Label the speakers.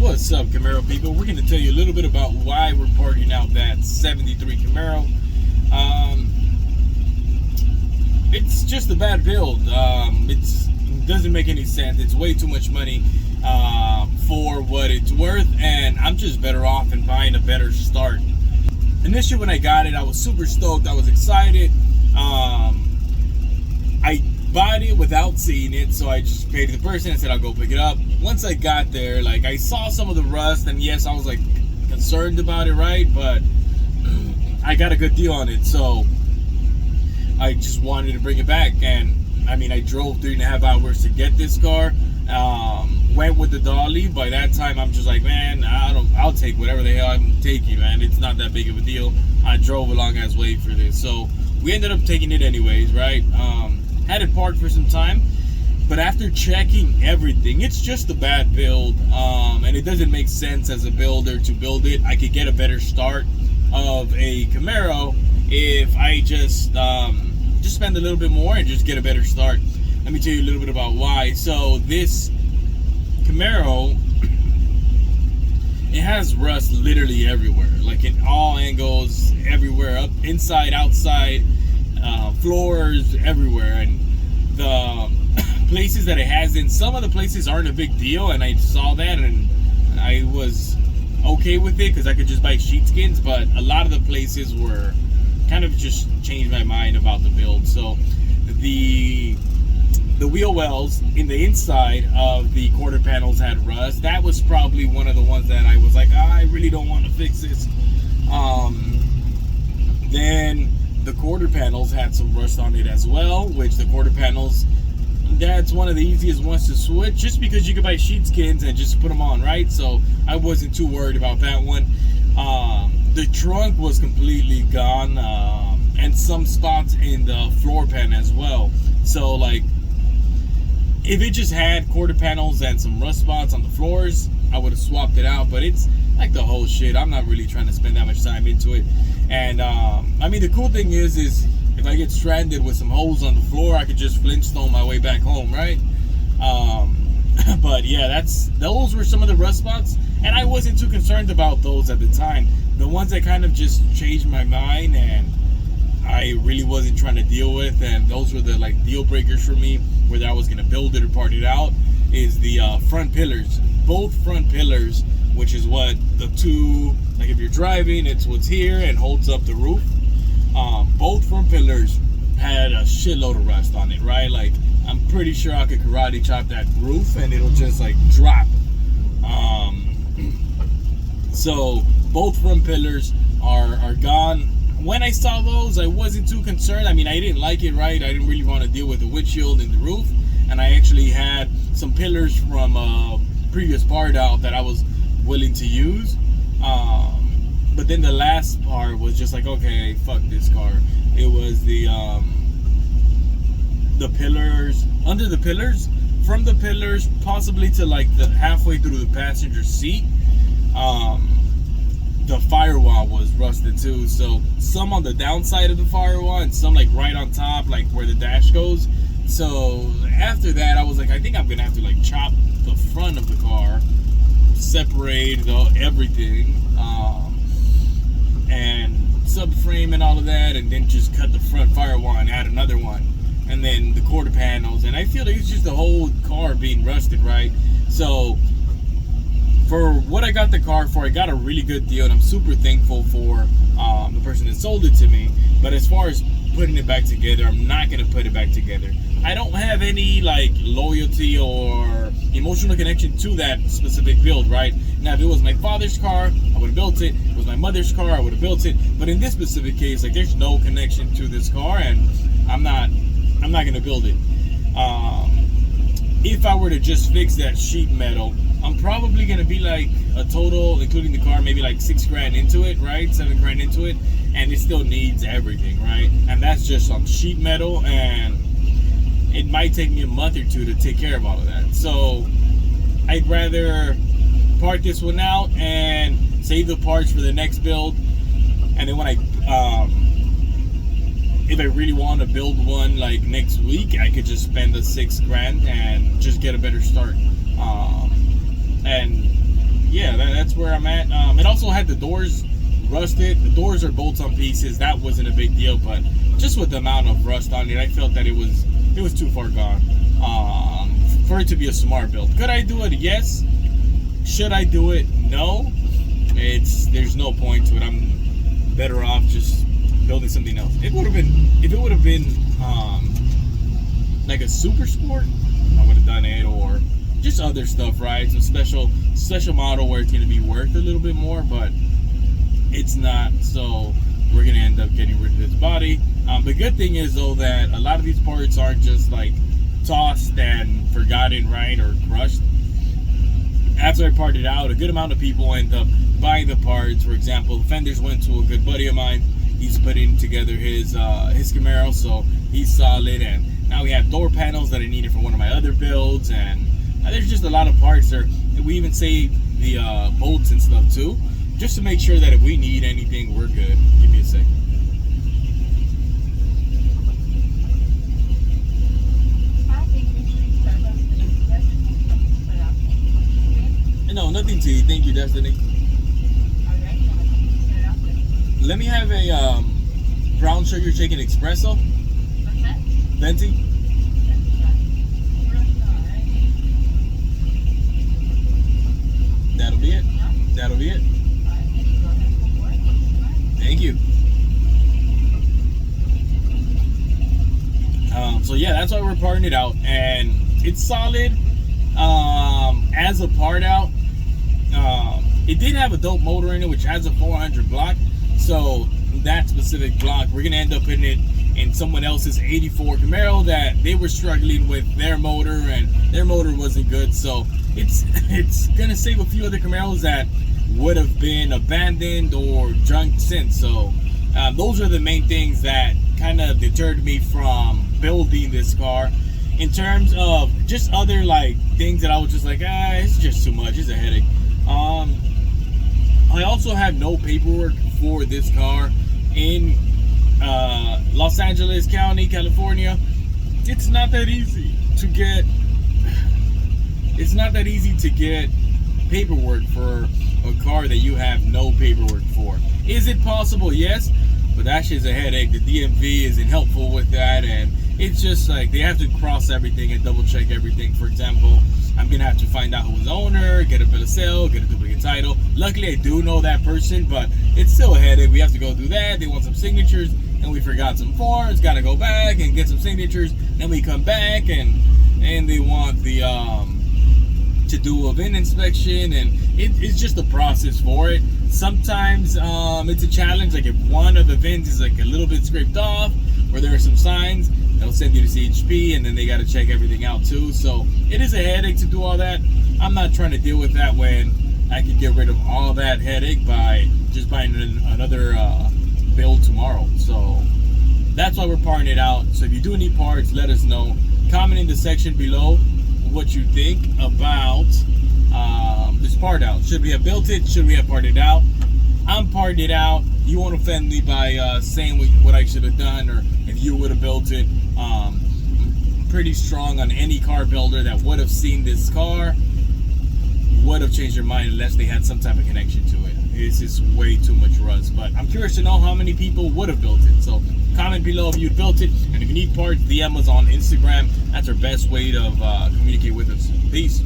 Speaker 1: What's up, Camaro people? We're going to tell you a little bit about why we're parting out that 73 Camaro. It's just a bad build. It doesn't make any sense. It's way too much money for what it's worth, and I'm just better off in buying a better start. Initially, when I got it, I was super stoked. I was excited. I bought it without seeing it, so I just paid the person and said I'll go pick it up. Once I got there, like, I saw some of the rust, and yes, I was like concerned about it, right? But I got a good deal on it, so I just wanted to bring it back. And I mean, I drove 3.5 hours to get this car. Went with the dolly. By that time, I'm just like, man, I'll take whatever the hell I'm taking, man. It's not that big of a deal. I drove a long ass way for this, so we ended up taking it anyways, right? Had it parked for some time, but after checking everything, it's just a bad build, and it doesn't make sense as a builder to build it. I could get a better start of a Camaro if I just spend a little bit more and just get a better start. Let me tell you a little bit about why. So this Camaro, it has rust literally everywhere, like in all angles, everywhere, up, inside, outside, floors, everywhere. And the places that it has in, some of the places aren't a big deal, and I saw that and I was okay with it because I could just buy sheepskins, but a lot of the places were kind of just changed my mind about the build. So the wheel wells in the inside of the quarter panels had rust. That was probably one of the ones that I was like, I really don't want to fix this. Then the quarter panels had some rust on it as well, which the quarter panels, that's one of the easiest ones to switch, just because you can buy sheepskins and just put them on, right? So I wasn't too worried about that one. The trunk was completely gone, and some spots in the floor pan as well. So like, if it just had quarter panels and some rust spots on the floors, I would have swapped it out. But it's like the whole shit. I'm not really trying to spend that much time into it. And I mean, the cool thing is if I get stranded with some holes on the floor, I could just Flintstone my way back home, right? But yeah, those were some of the rust spots, and I wasn't too concerned about those at the time. The ones that kind of just changed my mind and I really wasn't trying to deal with, and those were the like deal breakers for me, whether I was gonna build it or part it out, is the front pillars. Both front pillars, which is what the two, like if you're driving, it's what's here and holds up the roof. Both front pillars had a shitload of rust on it, right? Like, I'm pretty sure I could karate chop that roof and it'll just like drop. So both front pillars are gone. When I saw those, I wasn't too concerned. I mean, I didn't like it, right? I didn't really want to deal with the windshield and the roof. And I actually had some pillars from a previous part out that I was willing to use. But then the last part was just like, okay, fuck this car. It was the pillars, under the pillars, from the pillars, possibly to like the halfway through the passenger seat. The firewall was rusted too, so some on the downside of the firewall and some like right on top, like where the dash goes. So after that, I was like, I think I'm gonna have to like chop the front of the car, separate everything, and subframe and all of that, and then just cut the front firewall and add another one, and then the quarter panels. And I feel like it's just the whole car being rusted, right? So for what I got the car for, I got a really good deal, and I'm super thankful for the person that sold it to me. But as far as putting it back together, I'm not gonna put it back together. I don't have any like loyalty or emotional connection to that specific build, right? Now, if it was my father's car, I would have built it. If it was my mother's car, I would have built it. But in this specific case, like, there's no connection to this car, and I'm not gonna build it. If I were to just fix that sheet metal, I'm probably gonna be like a total, including the car, maybe like $6,000 into it, right? $7,000 into it, and it still needs everything, right? And that's just on sheet metal, and it might take me a month or two to take care of all of that. So I'd rather part this one out and save the parts for the next build, and then when I if I really want to build one like next week, I could just spend the $6,000 and just get a better start. And yeah, that's where I'm at. It also had the doors rusted. The doors are bolts on pieces. That wasn't a big deal, but just with the amount of rust on it, I felt that it was too far gone for it to be a smart build. Could I do it? Yes. Should I do it? No. There's no point to it. I'm better off just building something else. It would have been, if it would have been like a super sport, I would have done it, or just other stuff, right? Some special model where it's going to be worth a little bit more, but it's not. So we're going to end up getting rid of this body. The good thing is though that a lot of these parts aren't just like tossed and forgotten, right, or crushed. After I part it out, a good amount of people end up buying the parts. For example, the fenders went to a good buddy of mine. He's putting together his Camaro, so he's solid. And now we have door panels that I needed for one of my other builds, and there's just a lot of parts there. We even saved the bolts and stuff too, just to make sure that if we need anything, we're good. Give me a second. No, nothing to eat. Thank you, Destiny. Let me have a brown sugar chicken espresso. Venti. That'll be it. That'll be it. Thank you. So yeah, that's why we're parting it out, and it's solid. As a part out, it did have a dope motor in it, which has a 400 block. So that specific block, we're gonna end up putting it in someone else's 84 Camaro that they were struggling with their motor, and their motor wasn't good. So it's gonna save a few other Camaros that would have been abandoned or junk since. So those are the main things that kind of deterred me from building this car. In terms of just other like things that I was just like, it's just too much, it's a headache. I also have no paperwork for this car in Los Angeles County, California. It's not that easy to get. It's not that easy to get paperwork for a car that you have no paperwork for. Is it possible? Yes, but that shit's a headache. The DMV isn't helpful with that, and it's just like they have to cross everything and double check everything. For example, I'm gonna have to find out who's the owner, get a bill of sale, get a duplicate title. Luckily, I do know that person, but it's still a headache. We have to go through that. They want some signatures, and we forgot some forms. Got to go back and get some signatures. Then we come back, and they want the to do a VIN inspection, and it's just a process for it. Sometimes it's a challenge. Like if one of the VINs is like a little bit scraped off, or there are some signs, they'll send you to CHP, and then they got to check everything out too. So it is a headache to do all that. I'm not trying to deal with that when I could get rid of all that headache by just buying another build tomorrow. So that's why we're parting it out. So if you do need parts, let us know. Comment in the section below what you think about this part out. Should we have built it? Should we have parted it out? I'm parting it out. You won't offend me by saying what I should have done, or if you would have built it. I'm pretty strong on any car builder that would have seen this car would have changed their mind unless they had some type of connection to it. It's just way too much rust. But I'm curious to know how many people would have built it. So comment below if you built it, and if you need parts, DM us on Instagram. That's our best way to communicate with us. Peace.